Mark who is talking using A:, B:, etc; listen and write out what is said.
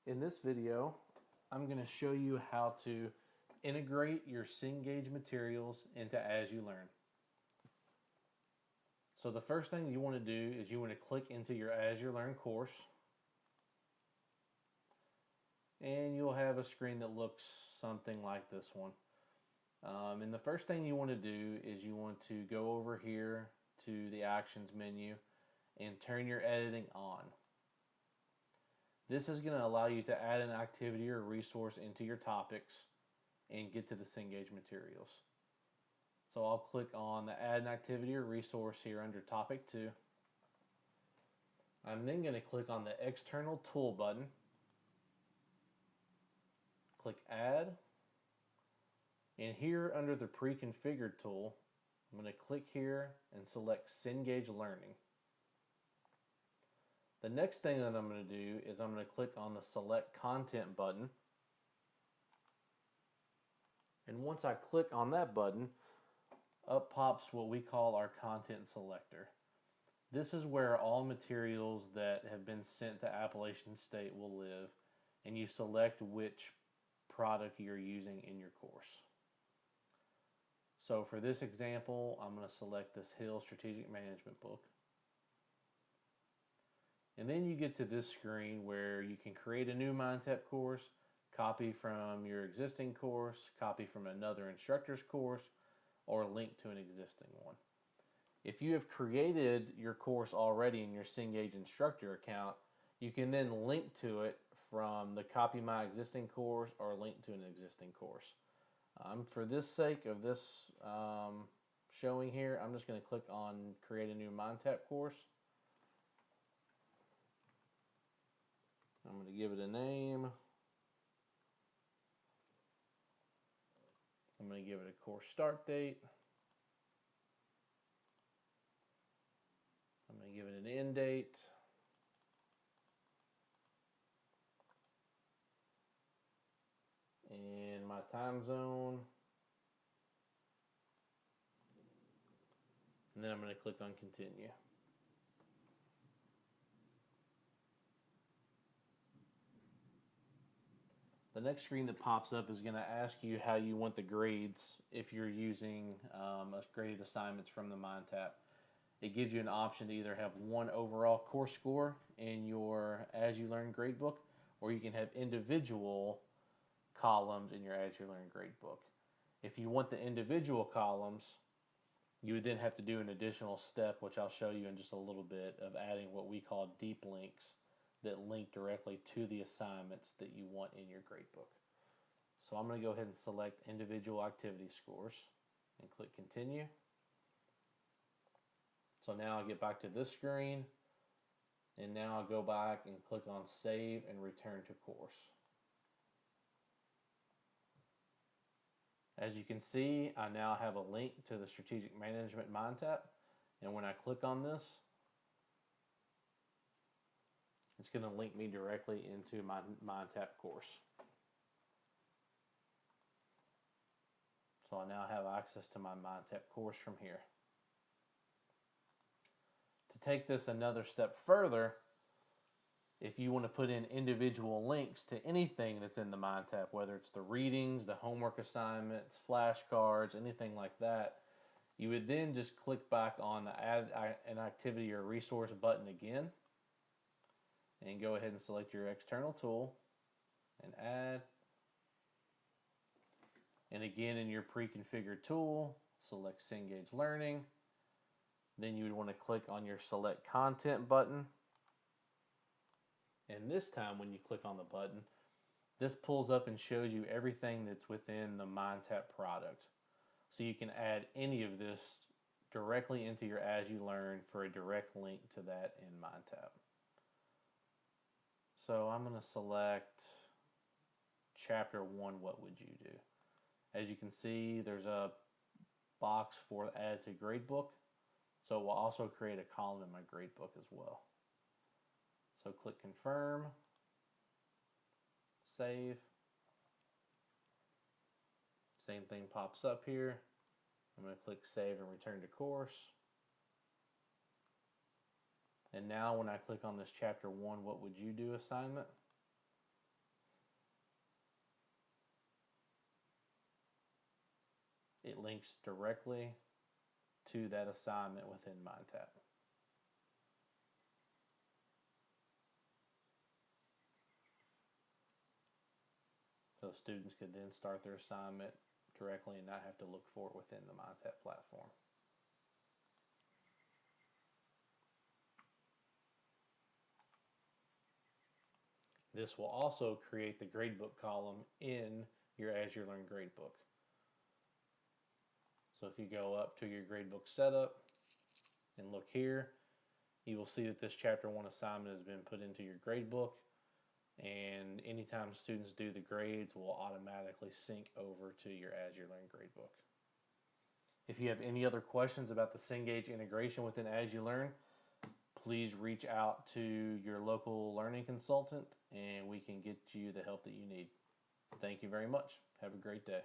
A: In this video, I'm going to show you how to integrate your Cengage materials into AsULearn. So the first thing you want to do is you want to click into your AsULearn course, and you'll have a screen that looks something like this one. And the first thing you want to do is you want to go over here to the Actions menu and turn your editing on. This is going to allow you to add an activity or resource into your topics and get to the Cengage materials. So I'll click on the Add an Activity or Resource here under Topic 2. I'm then going to click on the External Tool button. Click Add. And here under the Pre-configured tool, I'm going to click here and select Cengage Learning. The next thing that I'm going to do is I'm going to click on the Select Content button. And once I click on that button, up pops what we call our content selector. This is where all materials that have been sent to Appalachian State will live, and you select which product you're using in your course. So for this example, I'm going to select this Hill Strategic Management book. And then you get to this screen where you can create a new MindTap course, copy from your existing course, copy from another instructor's course, or link to an existing one. If you have created your course already in your Cengage instructor account, you can then link to it from the Copy My Existing Course or link to an existing course. For this sake of this showing here, I'm just going to click on Create a New MindTap course. I'm going to give it a name. I'm going to give it a course start date. I'm going to give it an end date. And my time zone. And then I'm going to click on continue. The next screen that pops up is going to ask you how you want the grades if you're using graded assignments from the MindTap. It gives you an option to either have one overall course score in your AsULearn gradebook, or you can have individual columns in your AsULearn gradebook. If you want the individual columns, you would then have to do an additional step, which I'll show you in just a little bit, of adding what we call deep links that link directly to the assignments that you want in your gradebook. So I'm going to go ahead and select individual activity scores and click continue. So now I'll get back to this screen, and now I'll go back and click on save and return to course. As you can see, I now have a link to the Strategic Management MindTap, and when I click on this, it's going to link me directly into my MindTap course. So I now have access to my MindTap course from here. To take this another step further, if you want to put in individual links to anything that's in the MindTap, whether it's the readings, the homework assignments, flashcards, anything like that, you would then just click back on the Add an Activity or Resource button again, and go ahead and select your external tool and add. And again, in your pre-configured tool, select Cengage Learning. Then you would want to click on your Select Content button. And this time when you click on the button, this pulls up and shows you everything that's within the MindTap product. So you can add any of this directly into your AsULearn for a direct link to that in MindTap. So I'm going to select Chapter 1, What Would You Do? As you can see, there's a box for Add to Gradebook. So we'll also create a column in my gradebook as well. So click Confirm, Save. Same thing pops up here. I'm going to click Save and Return to Course. And now when I click on this Chapter 1, What Would You Do assignment, it links directly to that assignment within MindTap. So students could then start their assignment directly and not have to look for it within the MindTap platform. This will also create the gradebook column in your AsULearn gradebook. So if you go up to your gradebook setup and look here, you will see that this chapter 1 assignment has been put into your gradebook, and anytime students do the grades will automatically sync over to your AsULearn gradebook. If you have any other questions about the Cengage integration within AsULearn, please reach out to your local learning consultant and we can get you the help that you need. Thank you very much. Have a great day.